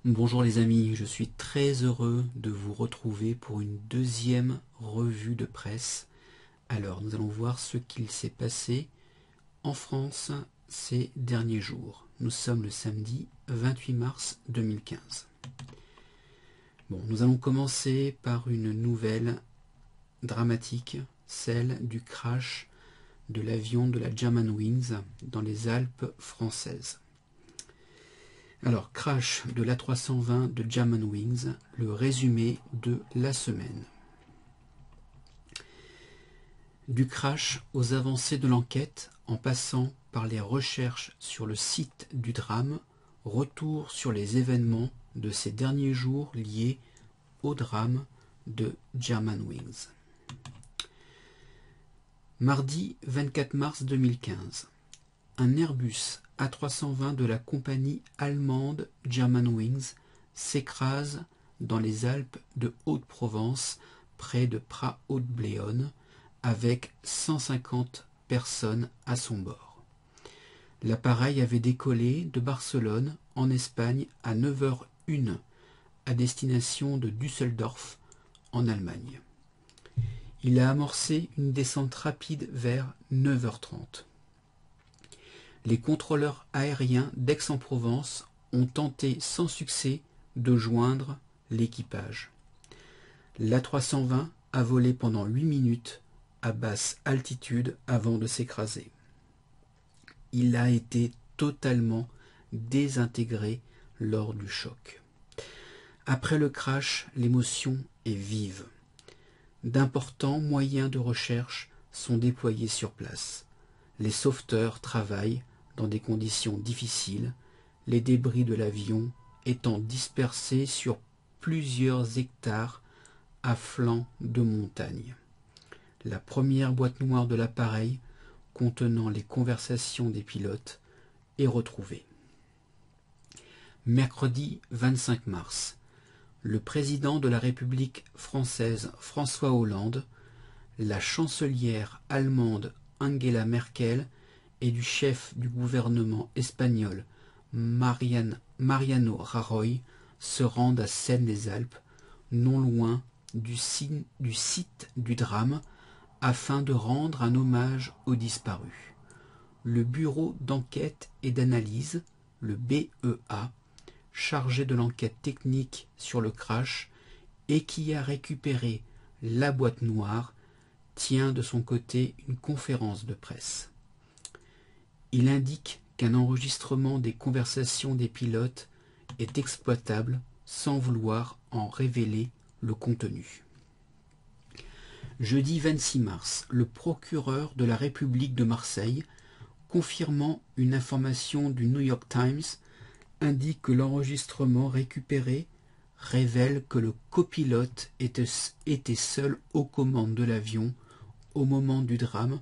Bonjour les amis, je suis très heureux de vous retrouver pour une deuxième revue de presse. Alors, nous allons voir ce qu'il s'est passé en France ces derniers jours. Nous sommes le samedi 28 mars 2015. Bon, nous allons commencer par une nouvelle dramatique, celle du crash de l'avion de la Germanwings dans les Alpes françaises. Alors, crash de l'A320 de Germanwings, le résumé de la semaine. Du crash aux avancées de l'enquête, en passant par les recherches sur le site du drame, retour sur les événements de ces derniers jours liés au drame de Germanwings. Mardi 24 mars 2015, un Airbus A320 de la compagnie allemande Germanwings s'écrase dans les Alpes de Haute-Provence, près de Prah-Haute-Bléone, avec 150 personnes à son bord. L'appareil avait décollé de Barcelone, en Espagne, à 9h01, à destination de Düsseldorf, en Allemagne. Il a amorcé une descente rapide vers 9h30. Les contrôleurs aériens d'Aix-en-Provence ont tenté sans succès de joindre l'équipage. L'A320 a volé pendant 8 minutes à basse altitude avant de s'écraser. Il a été totalement désintégré lors du choc. Après le crash, l'émotion est vive. D'importants moyens de recherche sont déployés sur place. Les sauveteurs travaillent dans des conditions difficiles, les débris de l'avion étant dispersés sur plusieurs hectares à flanc de montagne. La première boîte noire de l'appareil, contenant les conversations des pilotes, est retrouvée. Mercredi 25 mars, le président de la République française François Hollande, la chancelière allemande Angela Merkel et du chef du gouvernement espagnol Mariano Rajoy se rendent à Seine-les-Alpes, non loin du site du drame, afin de rendre un hommage aux disparus. Le bureau d'enquête et d'analyse, le BEA, chargé de l'enquête technique sur le crash et qui a récupéré la boîte noire, tient de son côté une conférence de presse. Il indique qu'un enregistrement des conversations des pilotes est exploitable sans vouloir en révéler le contenu. Jeudi 26 mars, le procureur de la République de Marseille, confirmant une information du New York Times, indique que l'enregistrement récupéré révèle que le copilote était seul aux commandes de l'avion au moment du drame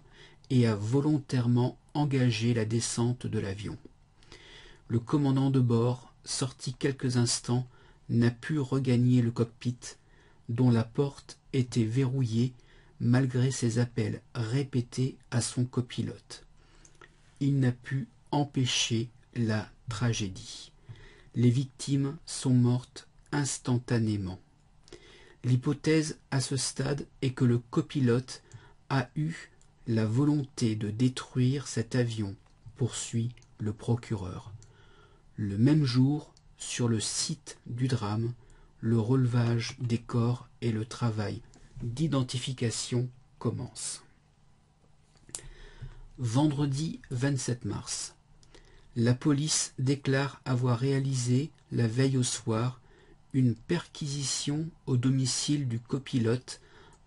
et a volontairement engagé la descente de l'avion. Le commandant de bord, sorti quelques instants, n'a pu regagner le cockpit, dont la porte était verrouillée malgré ses appels répétés à son copilote. Il n'a pu empêcher la tragédie. Les victimes sont mortes instantanément. L'hypothèse à ce stade est que le copilote a eu la volonté de détruire cet avion, poursuit le procureur. Le même jour, sur le site du drame, le relevage des corps et le travail d'identification commencent. Vendredi 27 mars. La police déclare avoir réalisé, la veille au soir, une perquisition au domicile du copilote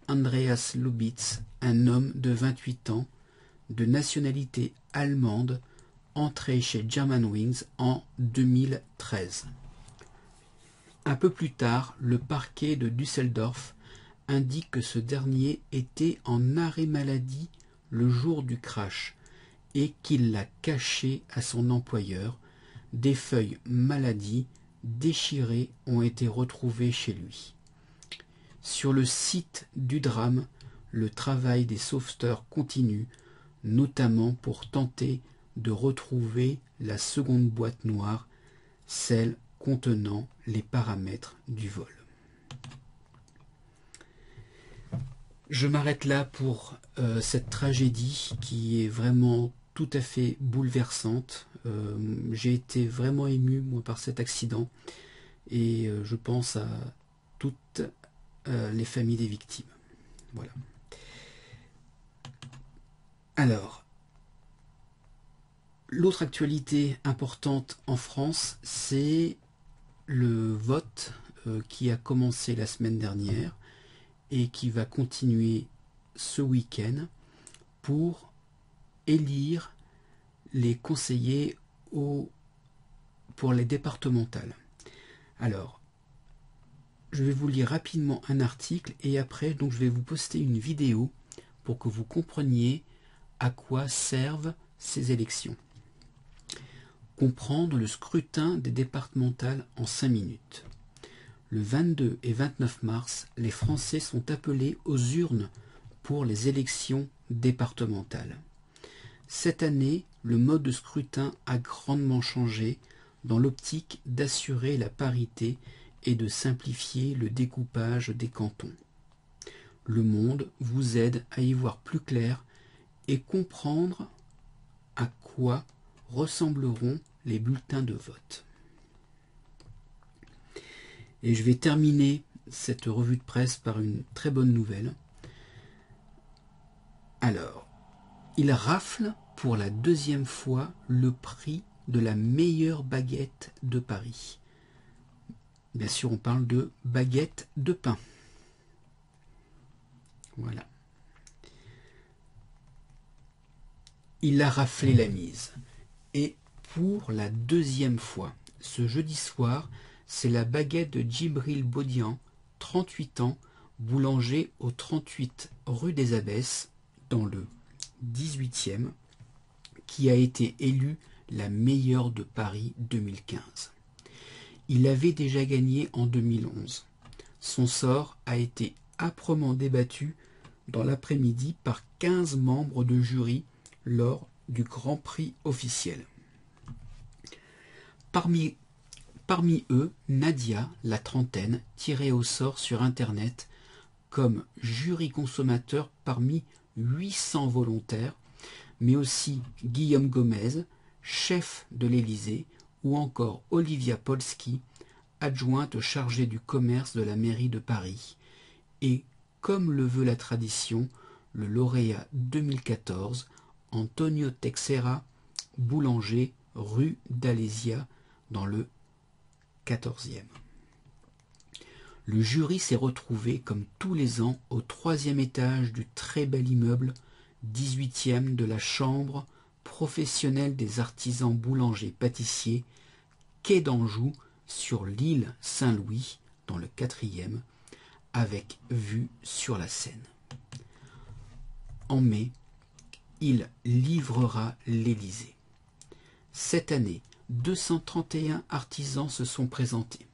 Andreas Lubitz, un homme de 28 ans, de nationalité allemande, entré chez Germanwings en 2013. Un peu plus tard, le parquet de Düsseldorf indique que ce dernier était en arrêt maladie le jour du crash et qu'il l'a caché à son employeur. Des feuilles maladie déchirées ont été retrouvées chez lui. Sur le site du drame, le travail des sauveteurs continue, notamment pour tenter de retrouver la seconde boîte noire, celle contenant les paramètres du vol. Je m'arrête là pour cette tragédie qui est vraiment tout à fait bouleversante. J'ai été vraiment ému moi, par cet accident et je pense à toutes les familles des victimes. Voilà. Alors, l'autre actualité importante en France, c'est le vote qui a commencé la semaine dernière et qui va continuer ce week-end pour élire les conseillers pour les départementales. Alors, je vais vous lire rapidement un article et après, donc, je vais vous poster une vidéo pour que vous compreniez à quoi servent ces élections. Comprendre le scrutin des départementales en 5 minutes. Le 22 et 29 mars, les Français sont appelés aux urnes pour les élections départementales. Cette année, le mode de scrutin a grandement changé dans l'optique d'assurer la parité et de simplifier le découpage des cantons. Le Monde vous aide à y voir plus clair et comprendre à quoi ressembleront les bulletins de vote. Et je vais terminer cette revue de presse par une très bonne nouvelle. Alors, il rafle pour la 2e fois le prix de la meilleure baguette de Paris. Bien sûr, on parle de baguette de pain. Voilà. Il a raflé la mise. Et pour la 2e fois, ce jeudi soir, c'est la baguette de Djibril Bodian, 38 ans, boulanger au 38 rue des Abbesses, dans le 18e, qui a été élue la meilleure de Paris 2015. Il avait déjà gagné en 2011. Son sort a été âprement débattu dans l'après-midi par 15 membres de jury lors du Grand Prix officiel. Parmi eux, Nadia, la trentaine, tirée au sort sur Internet comme jury consommateur parmi 800 volontaires, mais aussi Guillaume Gomez, chef de l'Élysée, ou encore Olivia Polski, adjointe chargée du commerce de la mairie de Paris, et, comme le veut la tradition, le lauréat 2014, Antonio Teixeira, boulanger, rue d'Alésia, dans le 14e. Le jury s'est retrouvé, comme tous les ans, au 3e étage du très bel immeuble 18e de la Chambre professionnelle des artisans boulangers-pâtissiers, quai d'Anjou, sur l'île Saint-Louis, dans le 4e, avec vue sur la Seine. En mai, il livrera l'Élysée. Cette année, 231 artisans se sont présentés.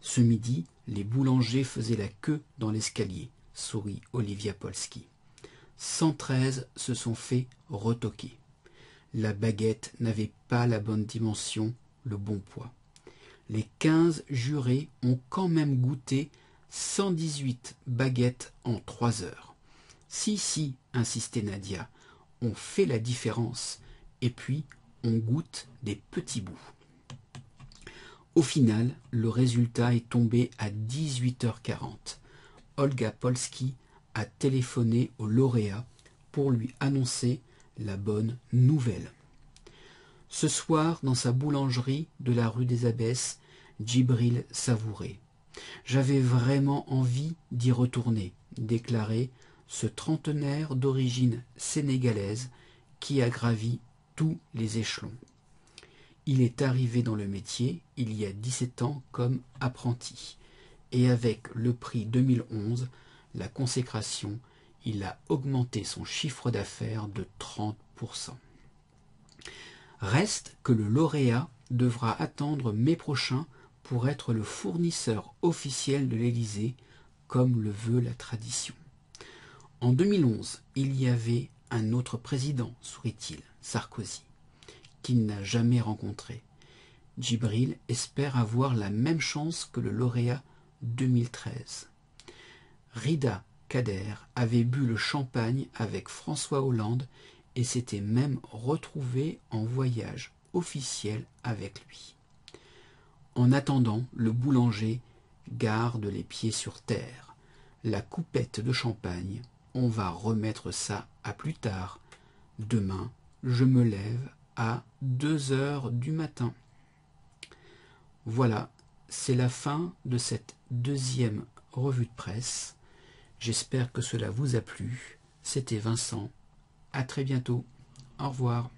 Ce midi, les boulangers faisaient la queue dans l'escalier, sourit Olivia Polski. 113 se sont fait retoquer. La baguette n'avait pas la bonne dimension, le bon poids. Les 15 jurés ont quand même goûté 118 baguettes en 3 heures. Si, insistait Nadia, on fait la différence, et puis on goûte des petits bouts. Au final, le résultat est tombé à 18h40. Olga Polski a téléphoné au lauréat pour lui annoncer la bonne nouvelle. Ce soir, dans sa boulangerie de la rue des Abbesses, Djibril savourait. J'avais vraiment envie d'y retourner, déclarait ce trentenaire d'origine sénégalaise qui a gravi tous les échelons. Il est arrivé dans le métier il y a 17 ans comme apprenti, et avec le prix 2011, la consécration, il a augmenté son chiffre d'affaires de 30%. Reste que le lauréat devra attendre mai prochain pour être le fournisseur officiel de l'Élysée, comme le veut la tradition. En 2011, il y avait un autre président, sourit-il, Sarkozy, qu'il n'a jamais rencontré. Djibril espère avoir la même chance que le lauréat 2013. Rida Kader avait bu le champagne avec François Hollande et s'était même retrouvée en voyage officiel avec lui. En attendant, le boulanger garde les pieds sur terre. La coupette de champagne, on va remettre ça à plus tard. Demain, je me lève à 2 heures du matin. Voilà, c'est la fin de cette deuxième revue de presse. J'espère que cela vous a plu. C'était Vincent. À très bientôt. Au revoir.